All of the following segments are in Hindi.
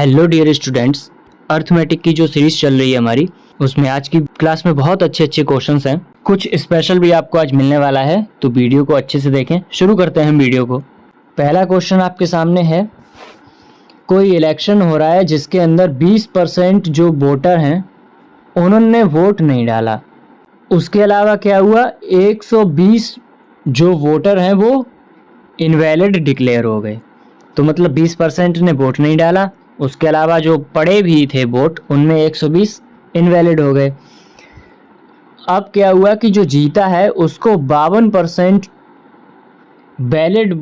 हेलो डियर स्टूडेंट्स, अर्थमेटिक की जो सीरीज चल रही है हमारी, उसमें आज की क्लास में बहुत अच्छे अच्छे क्वेश्चंस हैं। कुछ स्पेशल भी आपको आज मिलने वाला है, तो वीडियो को अच्छे से देखें। शुरू करते हैं हम वीडियो को। पहला क्वेश्चन आपके सामने है, कोई इलेक्शन हो रहा है जिसके अंदर 20% जो वोटर हैं उन्होंने वोट नहीं डाला। उसके अलावा क्या हुआ, 120 जो वोटर हैं वो इनवैलिड डिक्लेयर हो गए। तो मतलब 20% ने वोट नहीं डाला, उसके अलावा जो पड़े भी थे वोट उनमें 120 इनवैलिड हो गए। अब क्या हुआ कि जो जीता है उसको 52% वैलिड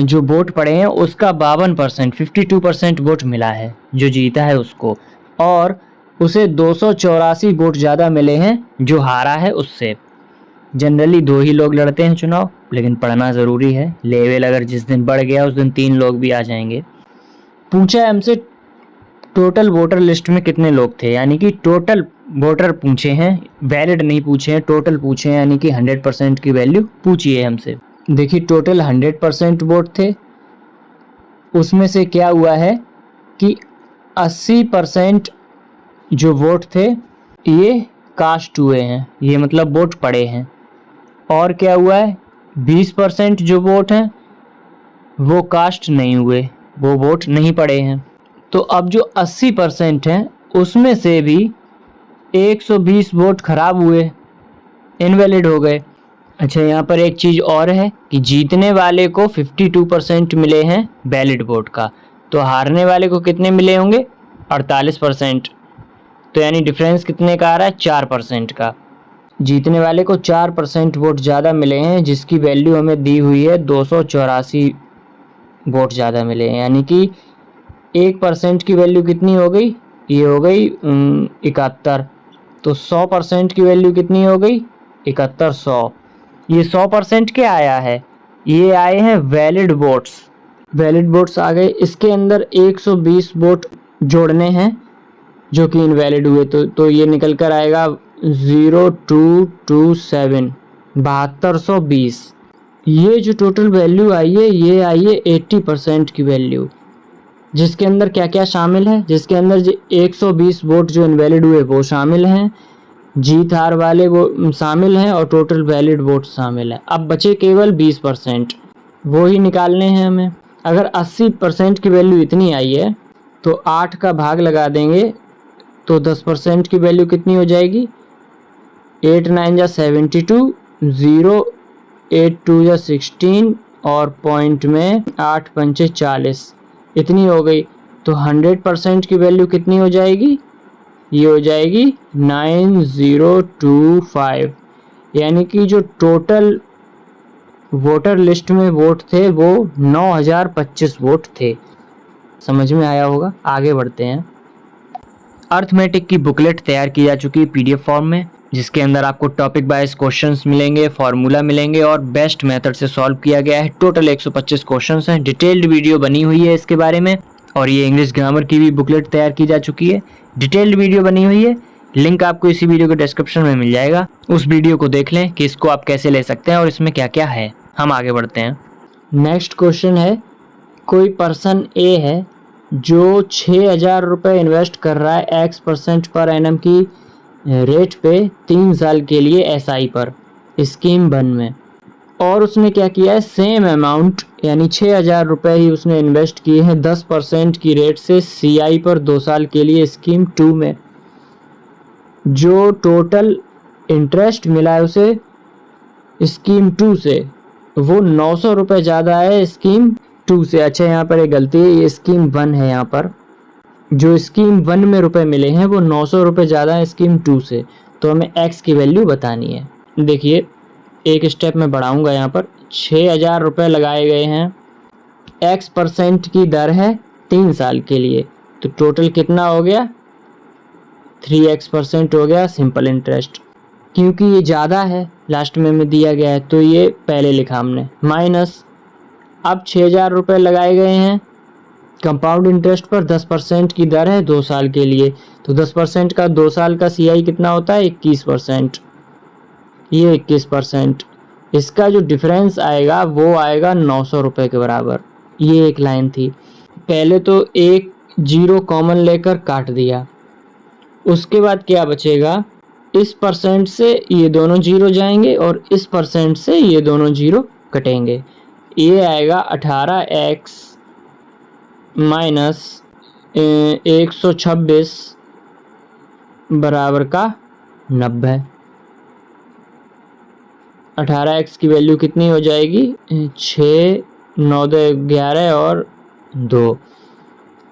जो वोट पड़े हैं उसका 52% 52% वोट मिला है जो जीता है उसको, और उसे 284 वोट ज़्यादा मिले हैं जो हारा है उससे। जनरली 2 ही लोग लड़ते हैं चुनाव, लेकिन पढ़ना ज़रूरी है। लेवल अगर जिस दिन बढ़ गया उस दिन 3 लोग भी आ जाएंगे। पूछा है हमसे टोटल वोटर लिस्ट में कितने लोग थे, यानी कि टोटल वोटर पूछे हैं, वैलिड नहीं पूछे हैं, टोटल पूछे हैं, यानी कि 100% की वैल्यू पूछी है हमसे। देखिए टोटल 100% वोट थे, उसमें से क्या हुआ है कि 80% जो वोट थे ये कास्ट हुए हैं, ये मतलब वोट पड़े हैं। और क्या हुआ है, 20% जो वोट हैं वो कास्ट नहीं हुए, वो वोट नहीं पड़े हैं। तो अब जो 80% हैं उसमें से भी 120 वोट खराब हुए, इनवैलिड हो गए। अच्छा, यहाँ पर एक चीज़ और है कि जीतने वाले को 52% मिले हैं वैलिड वोट का, तो हारने वाले को कितने मिले होंगे, 48%। तो यानी डिफरेंस कितने का आ रहा है, 4% का। जीतने वाले को 4% वोट ज़्यादा मिले हैं, जिसकी वैल्यू हमें दी हुई है 284 वोट ज़्यादा मिले हैं, यानी कि 1% की वैल्यू कितनी हो गई, ये हो गई 71। तो 100% की वैल्यू कितनी हो गई, 71 100। ये 100% क्या आया है, ये आए हैं वैलिड वोट्स। वैलिड वोट्स आ गए, इसके अंदर 120 वोट जोड़ने हैं जो कि इनवैलिड हुए, तो ये निकल कर आएगा 0227 7220। ये जो टोटल वैल्यू आई है ये आई है 80% की वैल्यू, जिसके अंदर क्या क्या शामिल है, जिसके अंदर 120 वोट जो इनवैलिड हुए वो शामिल हैं, जीत हार वाले वो शामिल हैं, और टोटल वैलिड वोट शामिल है। अब बचे केवल 20%, वो ही निकालने हैं हमें। अगर 80% की वैल्यू इतनी आई है तो 8 का भाग लगा देंगे, तो 10% की वैल्यू कितनी हो जाएगी, 8 9 जा 72, 0 8 2 जा 16, और पॉइंट में 8 पंचे 40, इतनी हो गई। तो 100% की वैल्यू कितनी हो जाएगी, ये हो जाएगी 9025, यानी कि जो टोटल वोटर लिस्ट में वोट थे वो 9025 वोट थे। समझ में आया होगा। आगे बढ़ते हैं। अर्थमेटिक की बुकलेट तैयार की जा चुकी है PDF फॉर्म में, जिसके अंदर आपको टॉपिक वाइज क्वेश्चंस मिलेंगे, फार्मूला मिलेंगे, और बेस्ट मेथड से सॉल्व किया गया है। टोटल 125 क्वेश्चंस हैं। डिटेल्ड वीडियो बनी हुई है इसके बारे में, और ये इंग्लिश ग्रामर की भी बुकलेट तैयार की जा चुकी है, डिटेल्ड वीडियो बनी हुई है। लिंक आपको इसी वीडियो के डिस्क्रिप्शन में मिल जाएगा, उस वीडियो को देख लें कि इसको आप कैसे ले सकते हैं और इसमें क्या क्या है। हम आगे बढ़ते हैं। नेक्स्ट क्वेश्चन है, कोई पर्सन ए है जो 6000 रुपये इन्वेस्ट कर रहा है X% पर एनम की रेट पे 3 साल के लिए SI पर स्कीम 1 में, और उसने क्या किया है, सेम अमाउंट यानी 6000 रुपये ही उसने इन्वेस्ट किए हैं 10% की रेट से CI पर 2 साल के लिए स्कीम 2 में। जो टोटल इंटरेस्ट मिला है उसे स्कीम 2 से वो 900 रुपये ज़्यादा है स्कीम 2 से। अच्छा, यहाँ पर एक गलती है, ये स्कीम 1 है। यहाँ पर जो स्कीम 1 में रुपए मिले हैं वो 900 रुपये ज़्यादा है स्कीम 2 से, तो हमें X की वैल्यू बतानी है। देखिए एक स्टेप में बढ़ाऊँगा, यहाँ पर 6000 रुपये लगाए गए हैं, X% की दर है 3 साल के लिए, तो टोटल कितना हो गया, 3X% हो गया सिंपल इंटरेस्ट। क्योंकि ये ज़्यादा है लास्ट में दिया गया है, तो ये पहले लिखा हमने, माइनस अब 6000 रुपये लगाए गए हैं कंपाउंड इंटरेस्ट पर, 10% की दर है 2 साल के लिए, तो 10% का 2 साल का CI कितना होता है, 21%, ये 21%। इसका जो डिफरेंस आएगा वो आएगा 900 रुपये के बराबर। ये एक लाइन थी। पहले तो एक जीरो कॉमन लेकर काट दिया। उसके बाद क्या बचेगा, इस परसेंट से ये दोनों जीरो जाएंगे और इस परसेंट से ये दोनों जीरो कटेंगे। ये आएगा 18x माइनस 126 बराबर का 90। 18x की वैल्यू कितनी हो जाएगी, 6 9 2 11 और 2,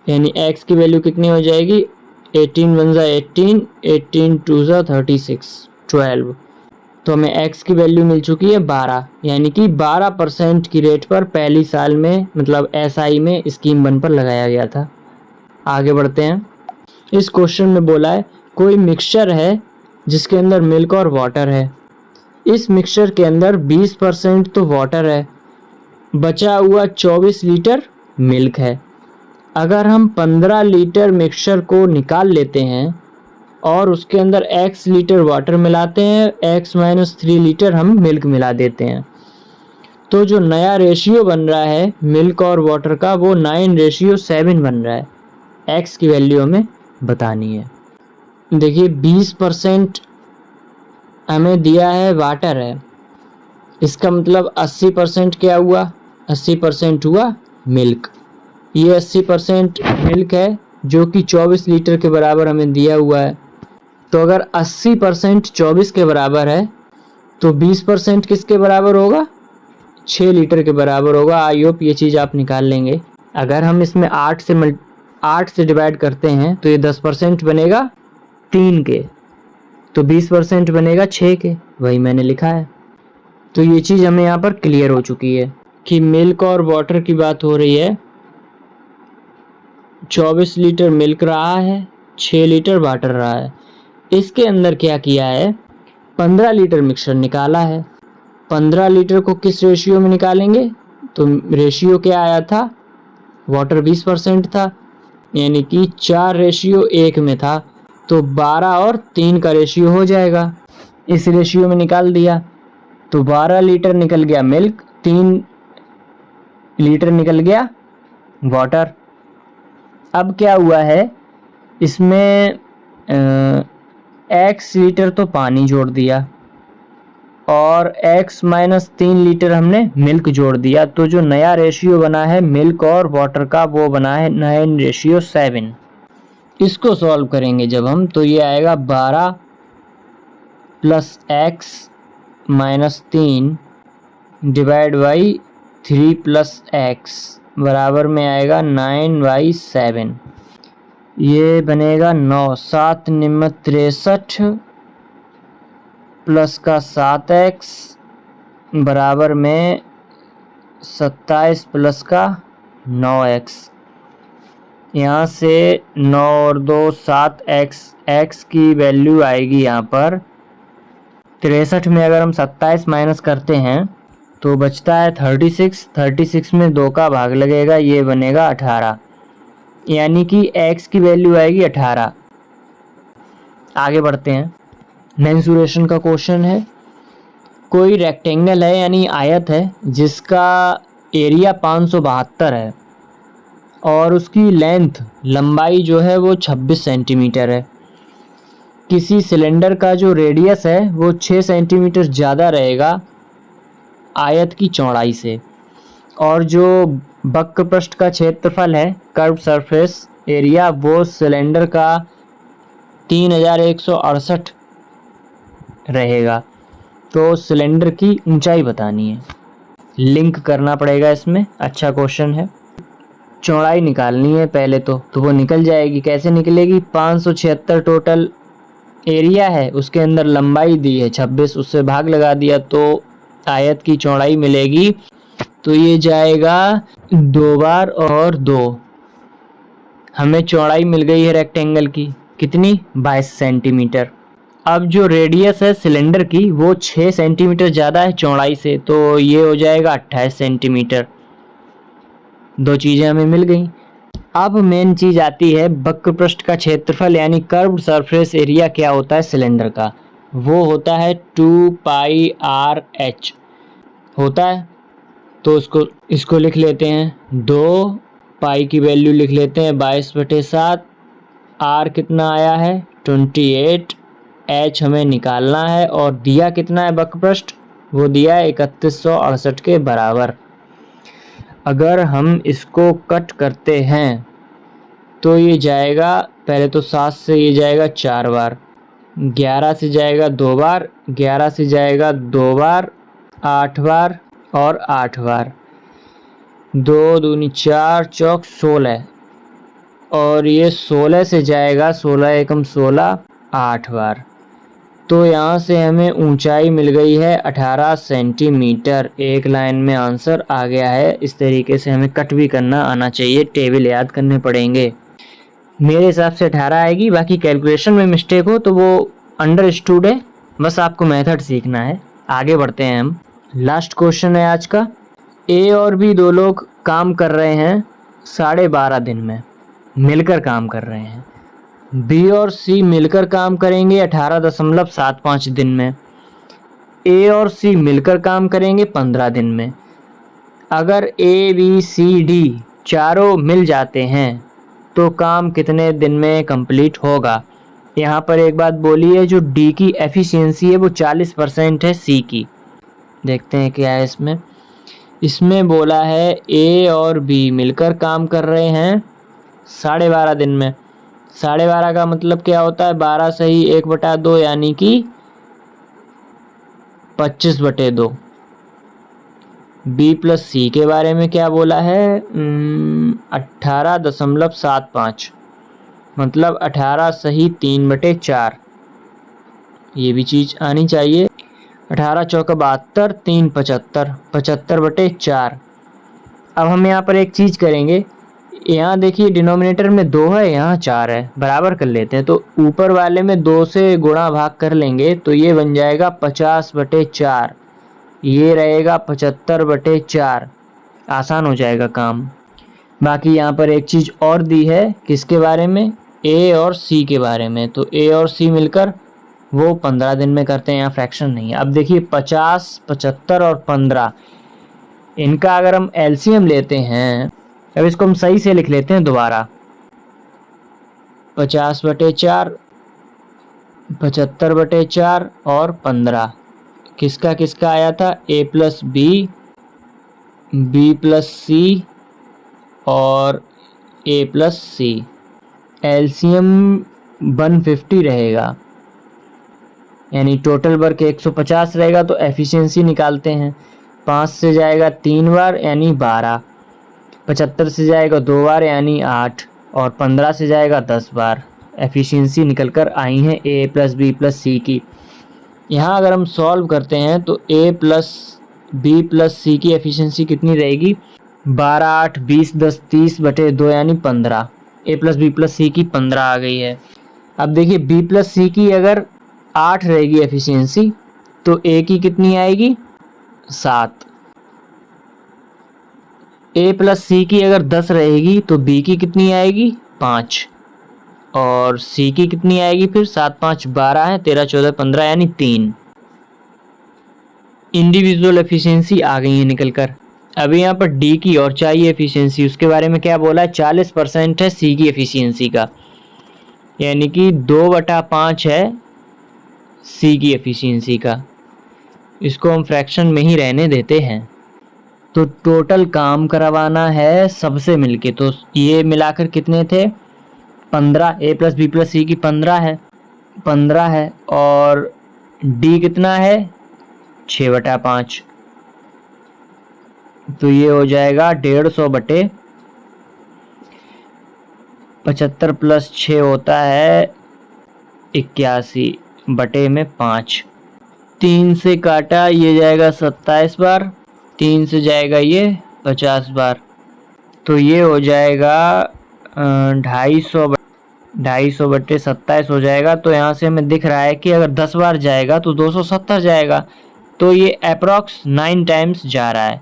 यानी x की वैल्यू कितनी हो जाएगी, 18 1 ज़ा 18, 18 2 ज़ा 36, 12। तो हमें x की वैल्यू मिल चुकी है 12, यानी कि 12% की रेट पर पहली साल में मतलब SI में स्कीम 1 पर लगाया गया था। आगे बढ़ते हैं। इस क्वेश्चन में बोला है कोई मिक्सचर है जिसके अंदर मिल्क और वाटर है। इस मिक्सचर के अंदर 20% तो वाटर है, बचा हुआ 24 लीटर मिल्क है। अगर हम 15 लीटर मिक्सचर को निकाल लेते हैं और उसके अंदर x लीटर वाटर मिलाते हैं, x माइनस 3 लीटर हम मिल्क मिला देते हैं, तो जो नया रेशियो बन रहा है मिल्क और वाटर का वो 9:7 बन रहा है। x की वैल्यू हमें बतानी है। देखिए 20% हमें दिया है वाटर है, इसका मतलब 80% क्या हुआ, 80% हुआ मिल्क। ये 80% मिल्क है जो कि 24 लीटर के बराबर हमें दिया हुआ है। तो अगर 80% 24 के बराबर है तो 20% किसके बराबर होगा, 6 लीटर के बराबर होगा। आई होप ये चीज़ आप निकाल लेंगे। अगर हम इसमें 8 से डिवाइड करते हैं तो ये 10% बनेगा 3 के, तो 20% बनेगा 6 के, वही मैंने लिखा है। तो ये चीज़ हमें यहाँ पर क्लियर हो चुकी है कि मिल्क और वाटर की बात हो रही है। 24 लीटर मिल्क रहा है, 6 लीटर वाटर रहा है। इसके अंदर क्या किया है, 15 लीटर मिक्सचर निकाला है। 15 लीटर को किस रेशियो में निकालेंगे, तो रेशियो क्या आया था, वाटर 20% था, यानी कि 4:1 में था, तो 12 और 3 का रेशियो हो जाएगा। इस रेशियो में निकाल दिया तो 12 लीटर निकल गया मिल्क, 3 लीटर निकल गया वाटर। अब क्या हुआ है, इसमें x लीटर तो पानी जोड़ दिया और x माइनस 3 लीटर हमने मिल्क जोड़ दिया, तो जो नया रेशियो बना है मिल्क और वाटर का वो बना है 9:7। इसको सॉल्व करेंगे जब हम, तो ये आएगा 12 plus x minus 3 divide by 3 plus x बराबर में आएगा 9/7। ये बनेगा 9, 7 निम्न 63 प्लस का 7x बराबर में 27 प्लस का 9x। यहाँ से 9 और 2 7x, x की वैल्यू आएगी यहाँ पर 63 में अगर हम 27 माइनस करते हैं तो बचता है 36 में 2 का भाग लगेगा, ये बनेगा 18, यानी कि x की वैल्यू आएगी 18। आगे बढ़ते हैं। मेंसुरेशन का क्वेश्चन है। कोई रेक्टेंगल है यानी आयत है जिसका एरिया 572 है और उसकी लंबाई जो है वो 26 सेंटीमीटर है। किसी सिलेंडर का जो रेडियस है वो 6 सेंटीमीटर ज़्यादा रहेगा आयत की चौड़ाई से, और जो वक्र पृष्ठ का क्षेत्रफल है कर्व सरफेस एरिया वो सिलेंडर का 3168 रहेगा। तो सिलेंडर की ऊंचाई बतानी है, लिंक करना पड़ेगा इसमें। अच्छा क्वेश्चन है। चौड़ाई निकालनी है पहले तो वो निकल जाएगी। कैसे निकलेगी, 576 टोटल एरिया है, उसके अंदर लंबाई दी है 26, उससे भाग लगा दिया तो आयत की चौड़ाई मिलेगी। तो ये जाएगा 2 बार और 2, हमें चौड़ाई मिल गई है रेक्टेंगल की कितनी, 22 सेंटीमीटर। अब जो रेडियस है सिलेंडर की वो 6 सेंटीमीटर ज़्यादा है चौड़ाई से, तो ये हो जाएगा 28 सेंटीमीटर। 2 चीज़ें हमें मिल गई। अब मेन चीज़ आती है वक्र पृष्ठ का क्षेत्रफल यानी कर्व्ड सरफेस एरिया क्या होता है सिलेंडर का, वो होता है 2πr/h होता है। तो इसको लिख लेते हैं 2 पाई की वैल्यू लिख लेते हैं 22/7। आर कितना आया है 28। एच हमें निकालना है और दिया कितना है वक्रपृष्ठ, वो दिया है 3168 के बराबर। अगर हम इसको कट करते हैं तो ये जाएगा, पहले तो 7 से ये जाएगा 4 बार, 11 से जाएगा 2 बार, 11 से जाएगा 2 बार, 8 बार और 8 बार, 2 दूनी 4 चौक 16, और ये 16 से जाएगा 16 एकम 16, 8 बार। तो यहाँ से हमें ऊंचाई मिल गई है 18 सेंटीमीटर। एक लाइन में आंसर आ गया है। इस तरीके से हमें कट भी करना आना चाहिए, टेबल याद करने पड़ेंगे। मेरे हिसाब से 18 आएगी, बाकी कैलकुलेशन में मिस्टेक हो तो वो अंडरस्टूड है, बस आपको मेथड सीखना है। आगे बढ़ते हैं हम। लास्ट क्वेश्चन है आज का। ए और बी दो लोग काम कर रहे हैं 12.5 दिन में, मिलकर काम कर रहे हैं। बी और सी मिलकर काम करेंगे 18.75 दिन में। ए और सी मिलकर काम करेंगे 15 दिन में। अगर ए बी सी डी चारों मिल जाते हैं तो काम कितने दिन में कंप्लीट होगा। यहाँ पर एक बात बोली है, जो डी की एफिशिएंसी है वो 40% है सी की। देखते हैं क्या है इसमें। इसमें बोला है ए और बी मिलकर काम कर रहे हैं 12.5 दिन में। 12.5 का मतलब क्या होता है, 12 सही 1/2 यानी कि 25/2। बी प्लस सी के बारे में क्या बोला है 18.75, मतलब 18 सही 3/4। ये भी चीज़ आनी चाहिए। 18 चौका 72, 3 75, 75/4। अब हम यहाँ पर एक चीज़ करेंगे, यहाँ देखिए डिनोमिनेटर में 2 है, यहाँ 4 है, बराबर कर लेते हैं। तो ऊपर वाले में 2 से गुणा भाग कर लेंगे तो ये बन जाएगा 50/4, ये रहेगा 75/4। आसान हो जाएगा काम। बाकी यहाँ पर एक चीज़ और दी है, किसके बारे में, ए और सी के बारे में। तो ए और सी मिलकर वो 15 दिन में करते हैं, यहाँ फ्रैक्शन नहीं है। अब देखिए 50, 75 और 15, इनका अगर हम एलसीएम लेते हैं, अब इसको हम सही से लिख लेते हैं दोबारा। 50/4, 75/4 और 15 किसका किसका आया था, ए प्लस बी, बी प्लस सी और ए प्लस सी। एलसीएम 150 रहेगा, यानी टोटल वर्क 150 रहेगा। तो एफिशिएंसी निकालते हैं। 5 से जाएगा 3 बार यानी 12, 75 से जाएगा 2 बार यानी 8 और 15 से जाएगा 10 बार। एफिशिएंसी निकल कर आई है ए प्लस बी प्लस सी की। यहाँ अगर हम सॉल्व करते हैं तो ए प्लस बी प्लस सी की एफिशिएंसी कितनी रहेगी, 12, 8, 20, 10, 30/2 यानी 15। ए प्लस बी प्लस सी की 15 आ गई है। अब देखिए बी प्लस सी की अगर 8 रहेगी एफिशिएंसी तो ए की कितनी आएगी 7। ए प्लस सी की अगर 10 रहेगी तो बी की कितनी आएगी 5 और सी की कितनी आएगी फिर 7, 5, 12 है, 13, 14, 15 यानी 3। इंडिविजुअल एफिशिएंसी आ गई है निकल कर। अभी यहाँ पर डी की और चाहिए एफिशिएंसी, उसके बारे में क्या बोला है 40% है सी की एफिशिएंसी का, यानी कि 2/5 है सी की एफिशिएंसी का। इसको हम फ्रैक्शन में ही रहने देते हैं। तो टोटल काम करवाना है सबसे मिलके, तो ये मिलाकर कितने थे 15। ए प्लस बी प्लस सी की 15 है और डी कितना है 6/5। तो ये हो जाएगा 150/75 प्लस 6 होता है 81/5। 3 से काटा ये जाएगा 27 बार, 3 से जाएगा ये 50 बार। तो ये हो जाएगा 250/27 हो जाएगा। तो यहाँ से हमें दिख रहा है कि अगर 10 बार जाएगा तो 270 जाएगा। तो ये अप्रॉक्स 9 टाइम्स जा रहा है।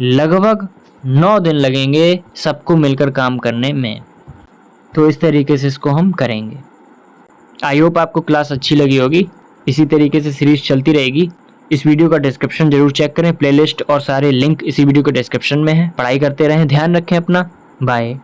लगभग 9 दिन लगेंगे सबको मिलकर काम करने में। तो इस तरीके से इसको हम करेंगे। आई होप आपको क्लास अच्छी लगी होगी। इसी तरीके से सीरीज चलती रहेगी। इस वीडियो का डिस्क्रिप्शन जरूर चेक करें, प्लेलिस्ट और सारे लिंक इसी वीडियो के डिस्क्रिप्शन में है। पढ़ाई करते रहें, ध्यान रखें अपना। बाय।